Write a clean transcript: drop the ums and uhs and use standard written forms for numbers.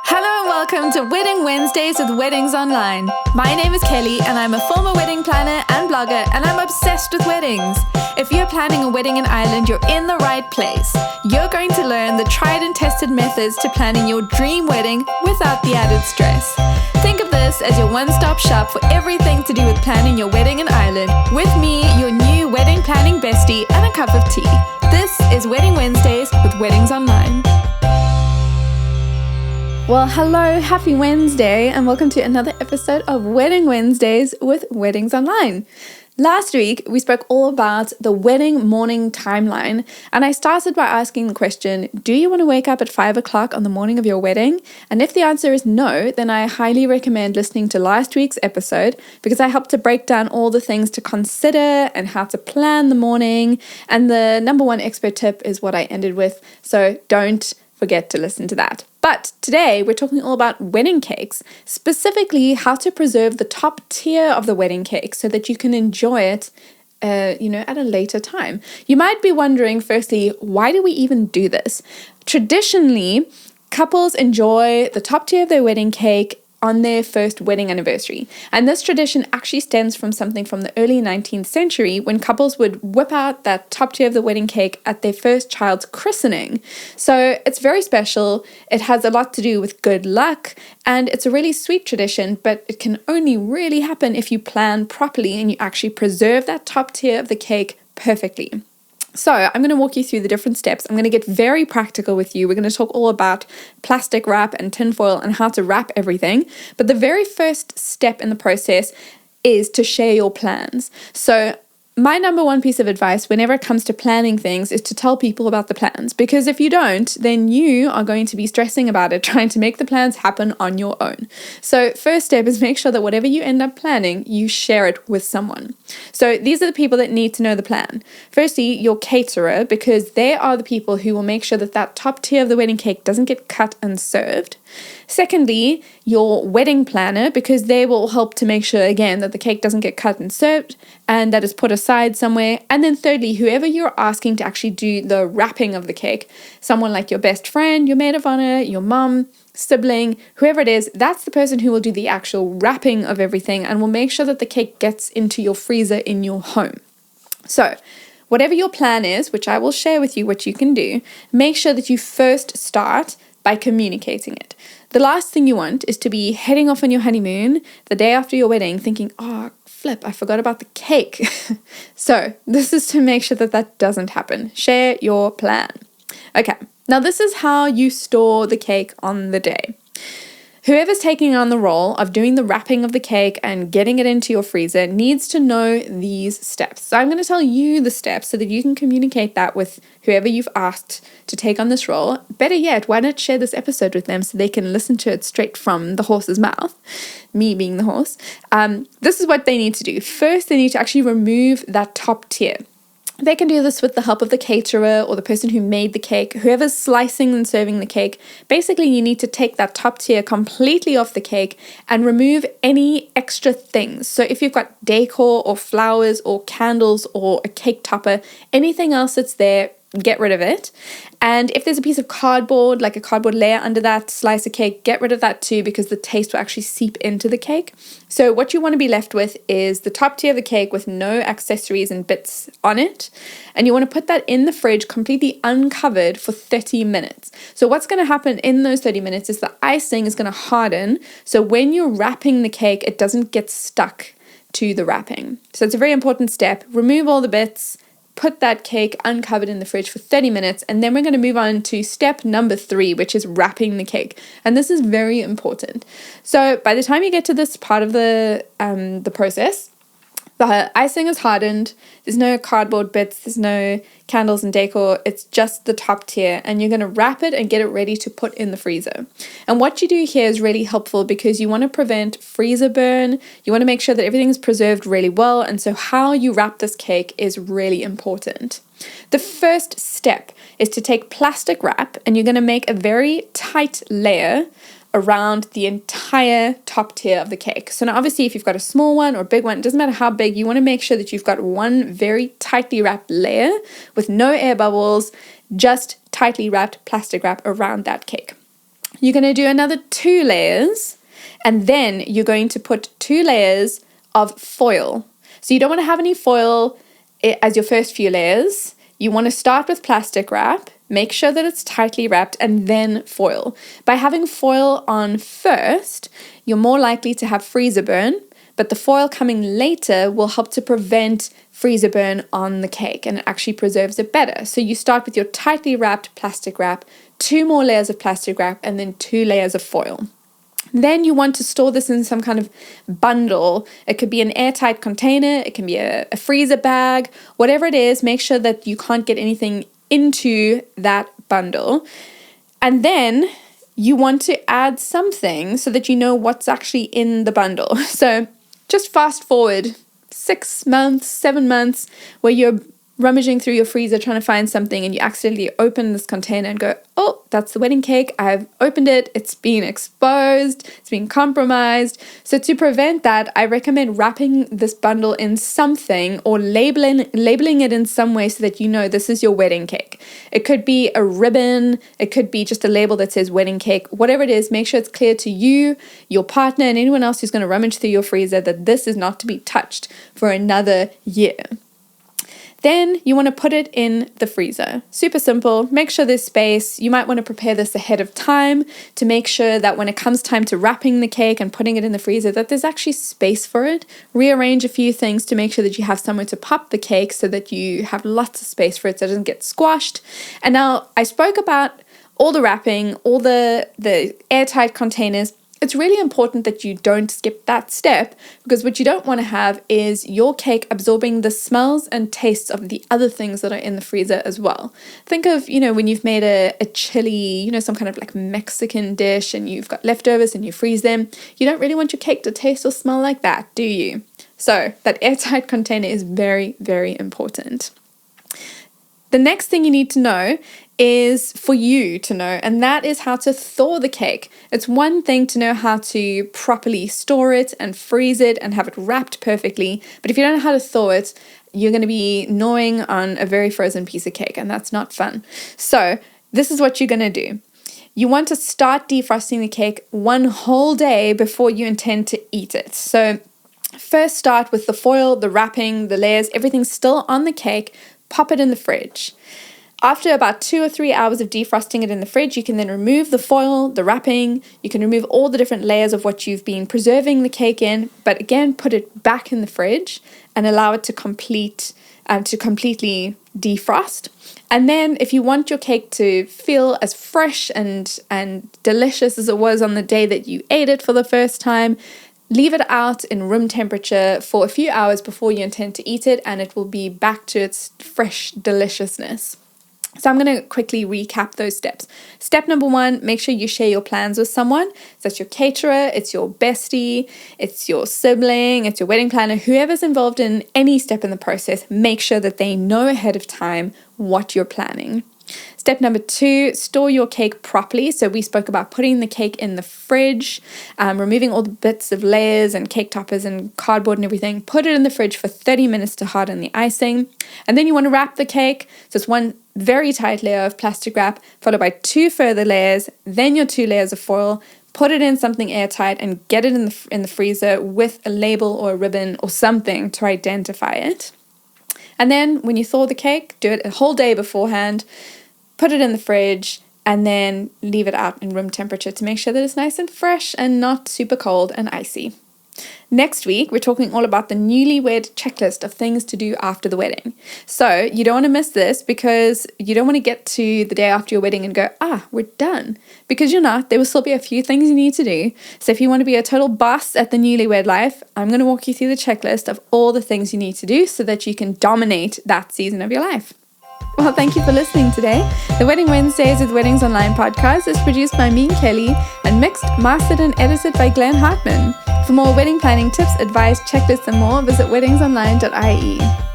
Hello and welcome to Wedding Wednesdays with Weddings Online. My name is Kelly and I'm a former wedding planner and blogger, and I'm obsessed with weddings. If you're planning a wedding in Ireland, you're in the right place. You're going to learn the tried and tested methods to planning your dream wedding without the added stress. Think of this as your one-stop shop for everything to do with planning your wedding in Ireland, with me, your new wedding planning bestie, and a cup of tea. This is Wedding Wednesdays with Weddings Online. Well, hello, happy Wednesday, and welcome to another episode of Wedding Wednesdays with Weddings Online. Last week, we spoke all about the wedding morning timeline, and I started by asking the question, do you want to wake up at 5 o'clock on the morning of your wedding? And if the answer is no, then I highly recommend listening to last week's episode, because I helped to break down all the things to consider and how to plan the morning, and the number one expert tip is what I ended with, so don't forget to listen to that. But today we're talking all about wedding cakes, specifically how to preserve the top tier of the wedding cake so that you can enjoy it at a later time. You might be wondering, firstly, why do we even do this? Traditionally, couples enjoy the top tier of their wedding cake on their first wedding anniversary. And this tradition actually stems from something from the early 19th century when couples would whip out that top tier of the wedding cake at their first child's christening. So it's very special. It has a lot to do with good luck, and it's a really sweet tradition, but it can only really happen if you plan properly and you actually preserve that top tier of the cake perfectly. So I'm going to walk you through the different steps. I'm going to get very practical with you. We're going to talk all about plastic wrap and tinfoil and how to wrap everything. But the very first step in the process is to share your plans. So my number one piece of advice whenever it comes to planning things is to tell people about the plans, because if you don't, then you are going to be stressing about it, trying to make the plans happen on your own. So first step is make sure that whatever you end up planning, you share it with someone. So these are the people that need to know the plan. Firstly, your caterer, because they are the people who will make sure that that top tier of the wedding cake doesn't get cut and served. Secondly, your wedding planner, because they will help to make sure, again, that the cake doesn't get cut and served and that it's put aside somewhere. And then thirdly, whoever you're asking to actually do the wrapping of the cake, someone like your best friend, your maid of honor, your mom, sibling, whoever it is, that's the person who will do the actual wrapping of everything and will make sure that the cake gets into your freezer in your home. So whatever your plan is, which I will share with you what you can do, make sure that you first start by communicating it. The last thing you want is to be heading off on your honeymoon the day after your wedding thinking, oh, flip, I forgot about the cake. So this is to make sure that that doesn't happen. Share your plan. Okay, now this is how you store the cake on the day. Whoever's taking on the role of doing the wrapping of the cake and getting it into your freezer needs to know these steps. So I'm going to tell you the steps so that you can communicate that with whoever you've asked to take on this role. Better yet, why not share this episode with them so they can listen to it straight from the horse's mouth, me being the horse. This is what they need to do. First, they need to actually remove that top tier. They can do this with the help of the caterer or the person who made the cake, whoever's slicing and serving the cake. Basically, you need to take that top tier completely off the cake and remove any extra things. So if you've got decor or flowers or candles or a cake topper, anything else that's there, get rid of it. And if there's a piece of cardboard, like a cardboard layer under that slice of cake, get rid of that too, because the taste will actually seep into the cake. So what you want to be left with is the top tier of the cake with no accessories and bits on it. And you want to put that in the fridge completely uncovered for 30 minutes. So what's going to happen in those 30 minutes is the icing is going to harden. So when you're wrapping the cake, it doesn't get stuck to the wrapping. So it's a very important step. Remove all the bits. Put that cake uncovered in the fridge for 30 minutes, and then we're going to move on to step number 3, which is wrapping the cake. And this is very important. So by the time you get to this part of the process, the icing is hardened, there's no cardboard bits, there's no candles and decor, it's just the top tier, and you're going to wrap it and get it ready to put in the freezer. And what you do here is really helpful because you want to prevent freezer burn, you want to make sure that everything is preserved really well, and so how you wrap this cake is really important. The first step is to take plastic wrap, and you're going to make a very tight layer around the entire top tier of the cake. So now obviously if you've got a small one or a big one, it doesn't matter how big, you want to make sure that you've got one very tightly wrapped layer with no air bubbles, just tightly wrapped plastic wrap around that cake. you're going to do another 2 layers, and then you're going to put 2 layers of foil. So you don't want to have any foil as your first few layers. You want to start with plastic wrap, make sure that it's tightly wrapped, and then foil. By having foil on first, you're more likely to have freezer burn, but the foil coming later will help to prevent freezer burn on the cake, and it actually preserves it better. So you start with your tightly wrapped plastic wrap, 2 more layers of plastic wrap, and then 2 layers of foil. Then you want to store this in some kind of bundle. It could be an airtight container, it can be a freezer bag, whatever it is, make sure that you can't get anything into that bundle. And then you want to add something so that you know what's actually in the bundle. So just fast forward 6 months, 7 months, where you're rummaging through your freezer trying to find something, and you accidentally open this container and go, oh, that's the wedding cake. I've opened it. It's been exposed. It's been compromised. So to prevent that, I recommend wrapping this bundle in something or labeling it in some way so that you know this is your wedding cake. It could be a ribbon. It could be just a label that says wedding cake. Whatever it is, make sure it's clear to you, your partner, and anyone else who's going to rummage through your freezer that this is not to be touched for another year. Then you want to put it in the freezer. Super simple. Make sure there's space. You might want to prepare this ahead of time to make sure that when it comes time to wrapping the cake and putting it in the freezer, that there's actually space for it. Rearrange a few things to make sure that you have somewhere to pop the cake so that you have lots of space for it so it doesn't get squashed. And now I spoke about all the wrapping, all the airtight containers. It's really important that you don't skip that step, because what you don't want to have is your cake absorbing the smells and tastes of the other things that are in the freezer as well. Think of, when you've made a chili, some kind of like Mexican dish, and you've got leftovers and you freeze them. You don't really want your cake to taste or smell like that, do you? So that airtight container is very, very important. The next thing you need to know is for you to know, and that is how to thaw the cake. It's one thing to know how to properly store it and freeze it and have it wrapped perfectly, but if you don't know how to thaw it, you're going to be gnawing on a very frozen piece of cake, and that's not fun. So this is what you're going to do. You want to start defrosting the cake 1 whole day before you intend to eat it. So first start with the foil, the wrapping, the layers, everything's still on the cake. Pop it in the fridge. After about 2 or 3 hours of defrosting it in the fridge, you can then remove the foil, the wrapping. You can remove all the different layers of what you've been preserving the cake in, but again, put it back in the fridge and allow it to completely defrost. And then if you want your cake to feel as fresh and delicious as it was on the day that you ate it for the first time, leave it out in room temperature for a few hours before you intend to eat it, and it will be back to its fresh deliciousness. So I'm going to quickly recap those steps. Step number 1, make sure you share your plans with someone. So that's your caterer, it's your bestie, it's your sibling, it's your wedding planner, whoever's involved in any step in the process. Make sure that they know ahead of time what you're planning. Step number 2, store your cake properly. So we spoke about putting the cake in the fridge, removing all the bits of layers and cake toppers and cardboard and everything. Put it in the fridge for 30 minutes to harden the icing. And then you want to wrap the cake. So it's 1 very tight layer of plastic wrap, followed by 2 further layers, then your 2 layers of foil. Put it in something airtight and get it in the freezer with a label or a ribbon or something to identify it. And then when you thaw the cake, do it a whole day beforehand. Put it in the fridge and then leave it out in room temperature to make sure that it's nice and fresh and not super cold and icy. Next week, we're talking all about the newlywed checklist of things to do after the wedding. So you don't want to miss this, because you don't want to get to the day after your wedding and go, we're done. Because you're not. There will still be a few things you need to do. So if you want to be a total boss at the newlywed life, I'm going to walk you through the checklist of all the things you need to do so that you can dominate that season of your life. Well, thank you for listening today. The Wedding Wednesdays with Weddings Online podcast is produced by me, Kelly, and mixed, mastered, and edited by Glenn Hartman. For more wedding planning tips, advice, checklists, and more, visit weddingsonline.ie.